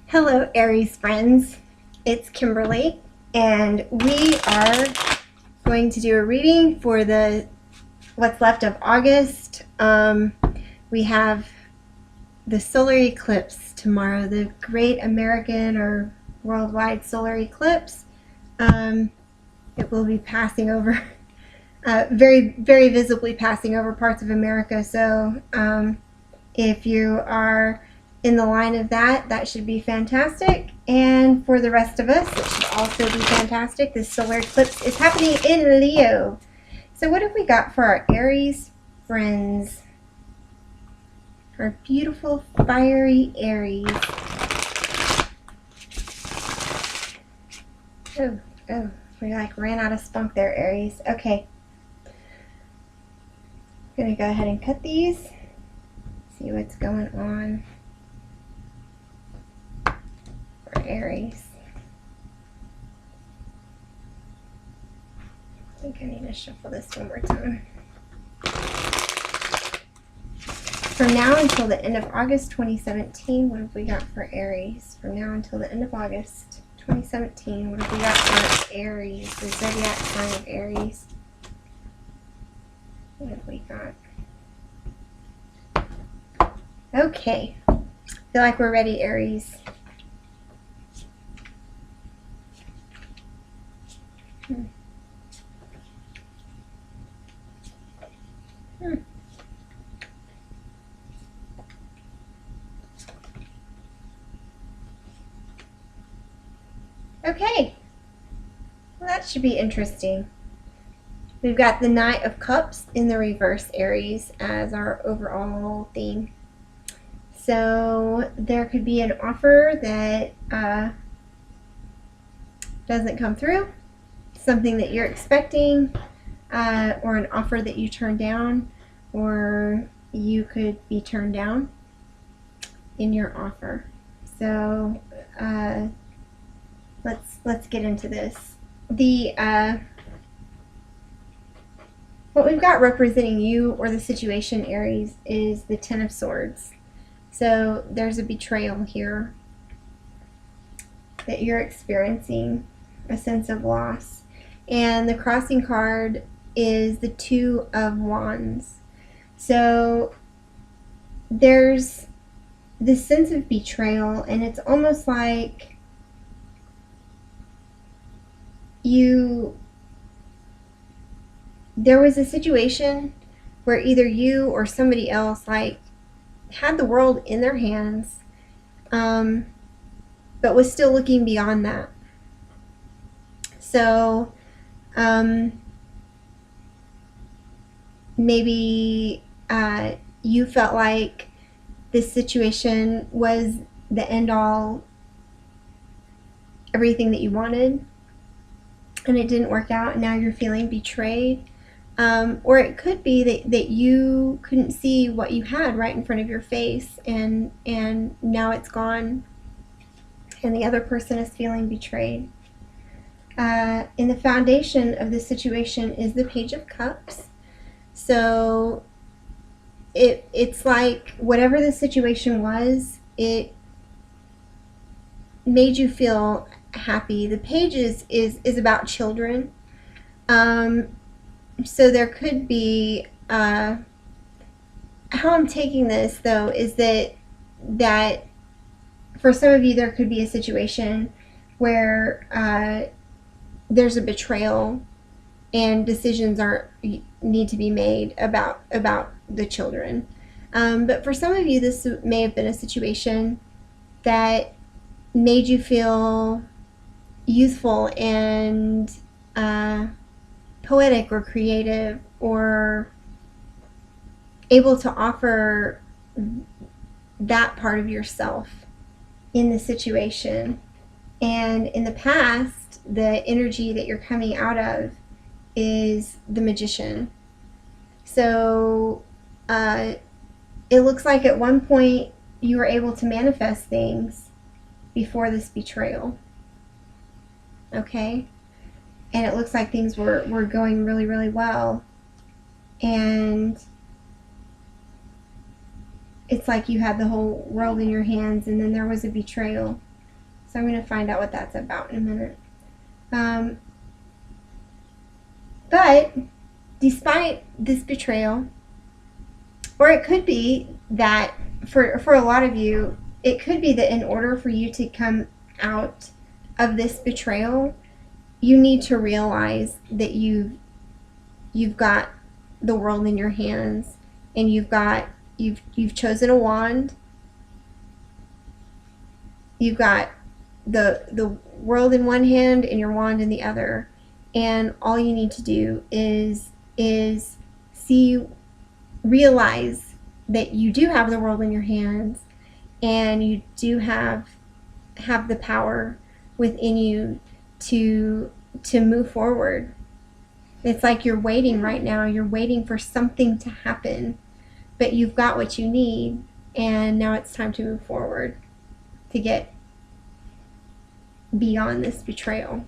Hello, Aries friends. It's Kimberly, and we are going to do a reading for what's left of August. We have the solar eclipse tomorrow, the Great American or Worldwide Solar Eclipse. It will be passing over, very, very visibly passing over parts of America. So if you are in the line of that should be fantastic. And for the rest of us, it should also be fantastic. This solar eclipse is happening in Leo. So what have we got for our Aries friends? Our beautiful, fiery Aries. Oh, we like ran out of spunk there, Aries. Okay. I'm going to go ahead and cut these. See what's going on for Aries. I think I need to shuffle this one more time. From now until the end of August 2017, what have we got for Aries? From now until the end of August 2017, what have we got for Aries, the zodiac sign of Aries? What have we got? Okay, I feel like we're ready, Aries. Okay, well, that should be interesting. We've got the Knight of Cups in the reverse, Aries, as our overall theme. So there could be an offer that doesn't come through, something that you're expecting, or an offer that you turn down, or you could be turned down in your offer. So let's get into this. What we've got representing you or the situation, Aries, is the Ten of Swords. So there's a betrayal here that you're experiencing, a sense of loss. And the crossing card is the Two of Wands. So there's this sense of betrayal, and it's almost like there was a situation where either you or somebody else had the world in their hands, but was still looking beyond that. So maybe you felt like this situation was the end all, everything that you wanted, and it didn't work out, and now you're feeling betrayed. Or it could be that you couldn't see what you had right in front of your face, and now it's gone, and the other person is feeling betrayed. In the foundation of this situation is the Page of Cups. So it's like whatever the situation was, it made you feel happy. The Page is about children. So there could be, how I'm taking this though is that for some of you there could be a situation where there's a betrayal and decisions need to be made about the children. But for some of you, this may have been a situation that made you feel youthful and poetic or creative, or able to offer that part of yourself in the situation. And in the past, the energy that you're coming out of is the Magician. So it looks like at one point you were able to manifest things before this betrayal. Okay? And it looks like things were going really, really well. And it's like you had the whole world in your hands, and then there was a betrayal. So I'm going to find out what that's about in a minute. But despite this betrayal, or it could be that for a lot of you, it could be that in order for you to come out of this betrayal, you need to realize that you've got the world in your hands, and you've chosen a wand. You've got the world in one hand and your wand in the other, and all you need to do is realize that you do have the world in your hands, and you do have the power within you to move forward. It's like you're waiting right now. You're waiting for something to happen, but you've got what you need, and now it's time to move forward to get beyond this betrayal.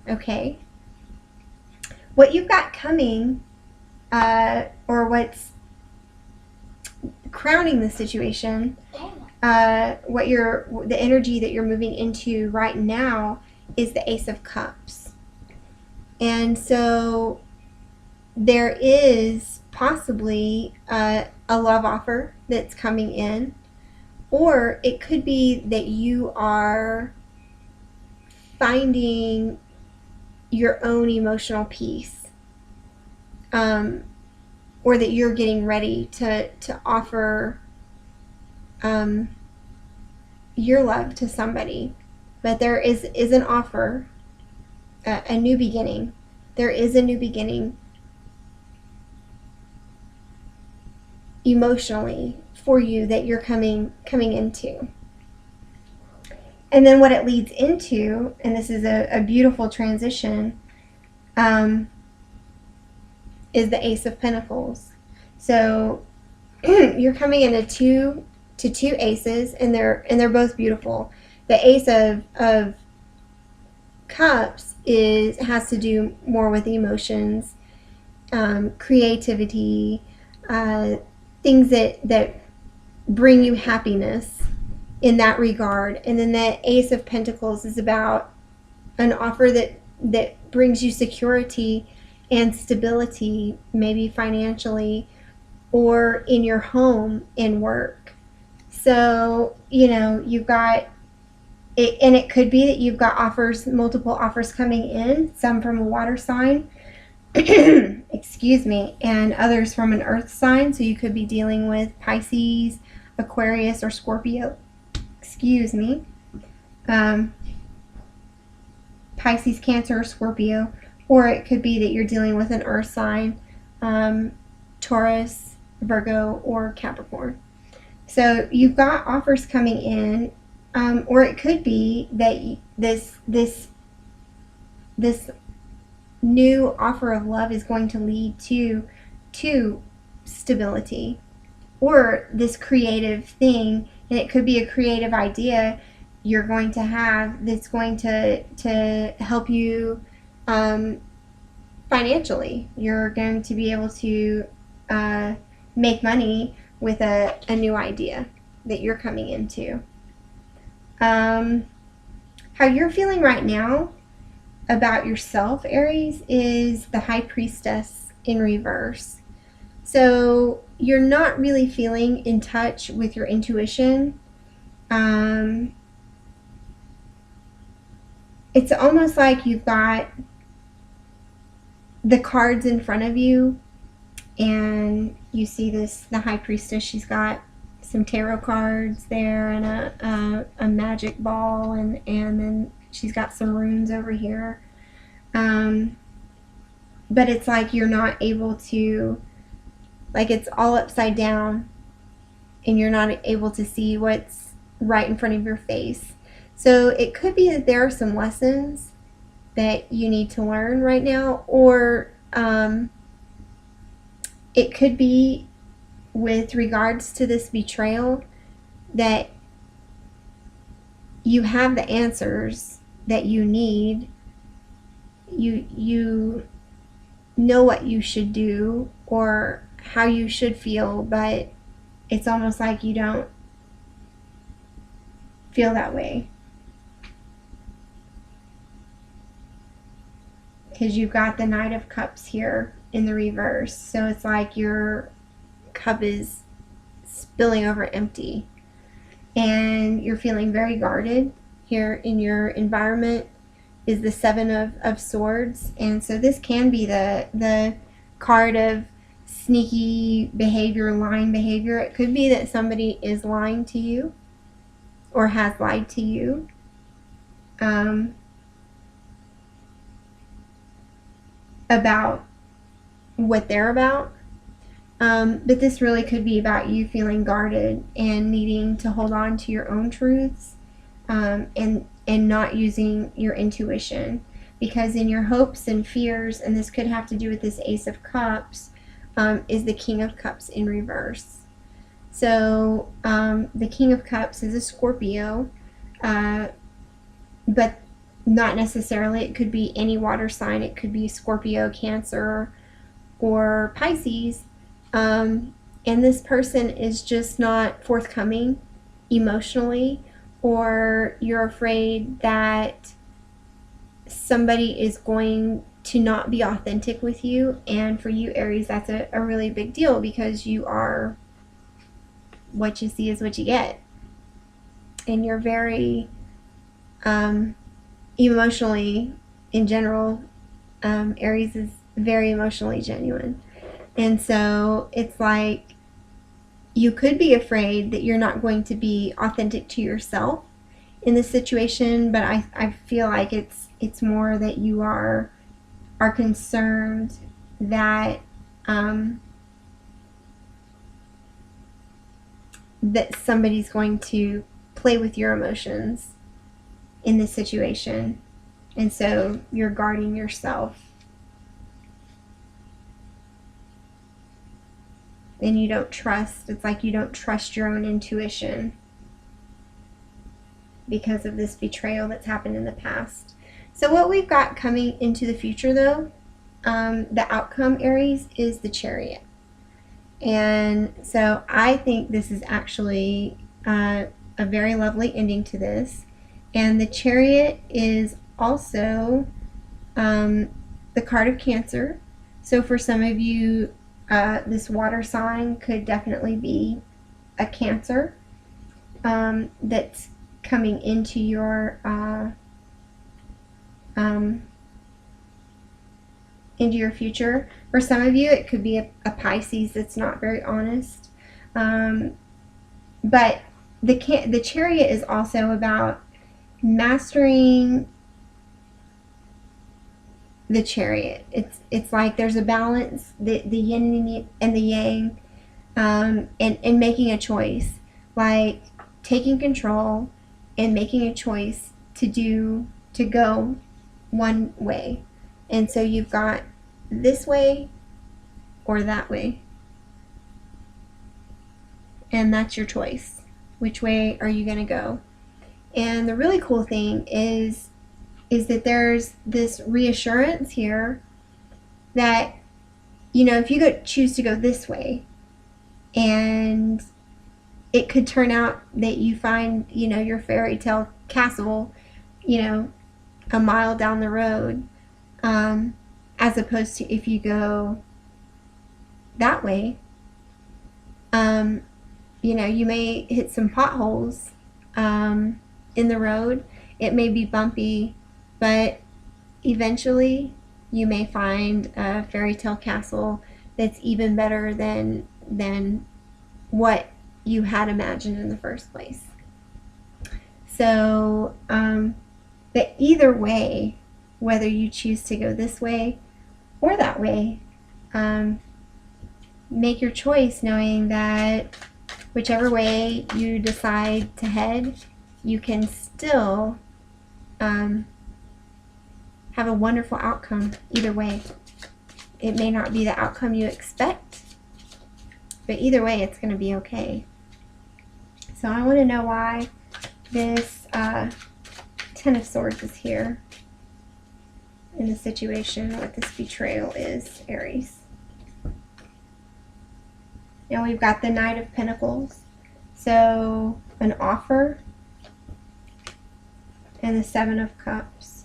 Okay? What you've got coming, or what's crowning the situation, the energy that you're moving into right now is the Ace of Cups. And so there is possibly a love offer that's coming in, or it could be that you are finding your own emotional peace, or that you're getting ready to offer your love to somebody. But there is an offer, a new beginning. There is a new beginning emotionally for you that you're coming into. And then what it leads into, and this is a beautiful transition, is the Ace of Pentacles. So you're coming into two aces, and they're both beautiful. The Ace of Cups has to do more with emotions, creativity, things that bring you happiness in that regard. And then the Ace of Pentacles is about an offer that brings you security and stability, maybe financially, or in your home and work. So, you've got it, and it could be that you've got multiple offers coming in, some from a water sign, excuse me, and others from an earth sign. So you could be dealing with Pisces, Aquarius, or Scorpio. Excuse me. Pisces, Cancer, or Scorpio. Or it could be that you're dealing with an earth sign, Taurus, Virgo, or Capricorn. So you've got offers coming in, or it could be that this new offer of love is going to lead to stability, or this creative thing, and it could be a creative idea you're going to have that's going to help you financially. You're going to be able to make money with a new idea that you're coming into. How you're feeling right now about yourself, Aries, is the High Priestess in reverse. So you're not really feeling in touch with your intuition. It's almost like you've got the cards in front of you, and you see the High Priestess. She's got some tarot cards there, and a magic ball, and then she's got some runes over here. But it's like you're not able to, like, it's all upside down, and you're not able to see what's right in front of your face. So it could be that there are some lessons that you need to learn right now, or it could be with regards to this betrayal that you have the answers that you need. You know what you should do or how you should feel, but it's almost like you don't feel that way. because you've got the Knight of Cups here in the reverse. So it's like your cup is spilling over empty, and you're feeling very guarded. Here in your environment is the Seven of Swords, and so this can be the card of sneaky behavior, lying behavior. It could be that somebody is lying to you or has lied to you. About what they're about. But this really could be about you feeling guarded and needing to hold on to your own truths, and not using your intuition, because in your hopes and fears, and this could have to do with this Ace of Cups, is the King of Cups in reverse. So the King of Cups is a Scorpio, but not necessarily. It could be any water sign. It could be Scorpio, Cancer, or Pisces. And this person is just not forthcoming emotionally, or you're afraid that somebody is going to not be authentic with you. And for you, Aries, that's a really big deal, because you are, what you see is what you get. And you're very emotionally, in general, Aries is very emotionally genuine. And so it's like you could be afraid that you're not going to be authentic to yourself in this situation, but I feel like it's more that you are concerned that that somebody's going to play with your emotions in this situation, and so you're guarding yourself. And you don't trust, it's like you don't trust your own intuition because of this betrayal that's happened in the past. So what we've got coming into the future, though, the outcome, Aries, is the Chariot. And so I think this is actually a very lovely ending to this. And the Chariot is also the card of Cancer. So for some of you, this water sign could definitely be a Cancer that's coming into your future. For some of you, it could be a Pisces that's not very honest. But the Chariot is also about mastering the Chariot. It's like there's a balance, the yin and the yang, and making a choice, like taking control and making a choice to go one way. And so you've got this way or that way, and that's your choice. Which way are you going to go? And the really cool thing is that there's this reassurance here that, if you choose to go this way, and it could turn out that you find, your fairy tale castle, a mile down the road, as opposed to if you go that way, you may hit some potholes in the road. It may be bumpy, but eventually you may find a fairy tale castle that's even better than what you had imagined in the first place. So, but either way, whether you choose to go this way or that way, make your choice knowing that whichever way you decide to head, you can still have a wonderful outcome either way. It may not be the outcome you expect, but either way, it's going to be okay. So I want to know why this Ten of Swords is here in the situation, what this betrayal is, Aries. Now we've got the Knight of Pentacles, so an offer, and the Seven of Cups.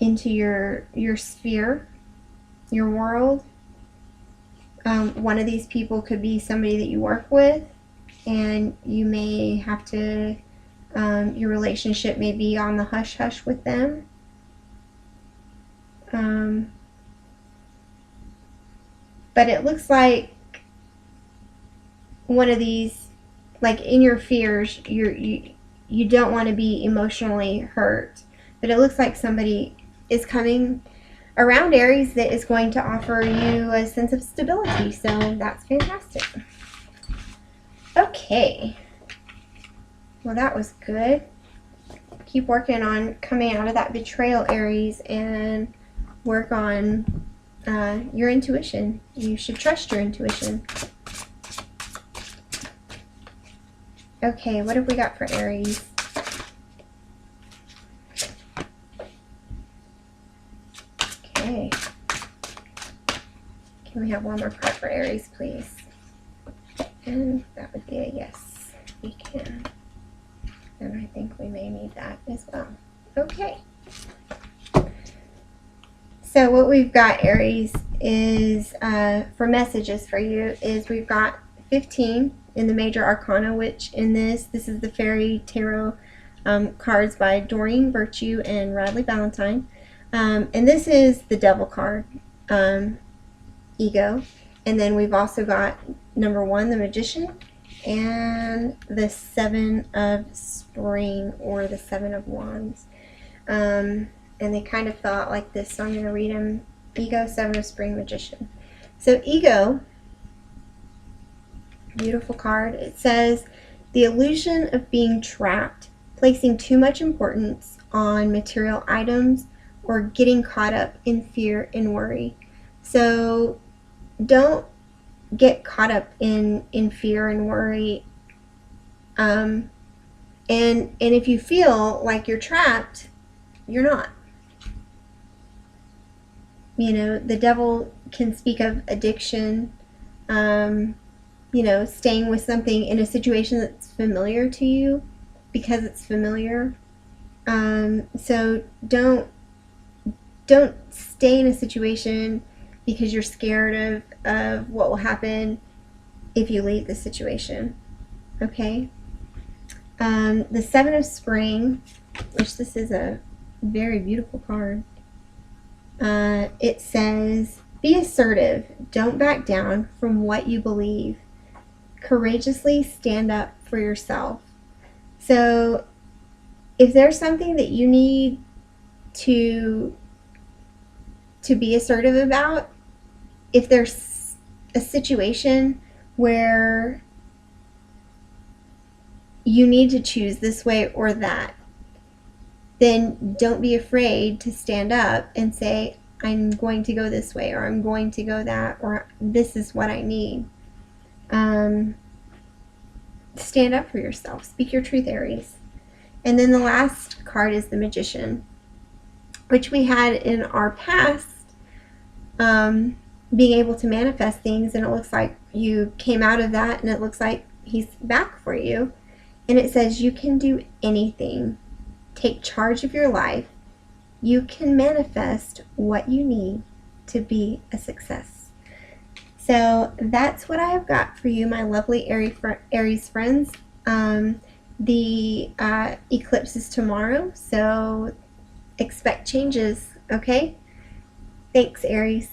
into your sphere, your world. One of these people could be somebody that you work with, and you may have to, your relationship may be on the hush-hush with them. But it looks like one of these, like in your fears, you don't want to be emotionally hurt. But it looks like somebody is coming around, Aries, that is going to offer you a sense of stability. So that's fantastic. Okay. Well, that was good. Keep working on coming out of that betrayal, Aries, and work on your intuition. You should trust your intuition. Okay, what have we got for Aries? Okay. Can we have one more card for Aries, please? And that would be a yes. We can. And I think we may need that as well. Okay. So what we've got, Aries, is for messages for you, is we've got 15 in the major arcana, which in this is the Fairy Tarot cards by Doreen Virtue and Radley Valentine. And this is the Devil card, ego. And then we've also got number 1, the Magician, and the 7 of Spring, or the 7 of Wands. And they kind of felt like this, so I'm going to read them. Ego, 7 of Spring, Magician. So ego, beautiful card. It says, the illusion of being trapped, placing too much importance on material items, or getting caught up in fear and worry. So don't get caught up in fear and worry. And if you feel like you're trapped, you're not. You know, the devil can speak of addiction, you know, staying with something in a situation that's familiar to you because it's familiar. So don't stay in a situation because you're scared of what will happen if you leave the situation. Okay? The 7 of Spring, which this is a very beautiful card. It says, be assertive. Don't back down from what you believe. Courageously stand up for yourself. So if there's something that you need to be assertive about, if there's a situation where you need to choose this way or that, then don't be afraid to stand up and say, I'm going to go this way, or I'm going to go that, or this is what I need. Stand up for yourself. Speak your truth, Aries. And then the last card is the Magician, which we had in our past, being able to manifest things, and it looks like you came out of that, and it looks like he's back for you. And it says, you can do anything. Take charge of your life. You can manifest what you need to be a success. So that's what I have got for you, my lovely Aries friends. The eclipse is tomorrow, so expect changes, okay? Thanks, Aries.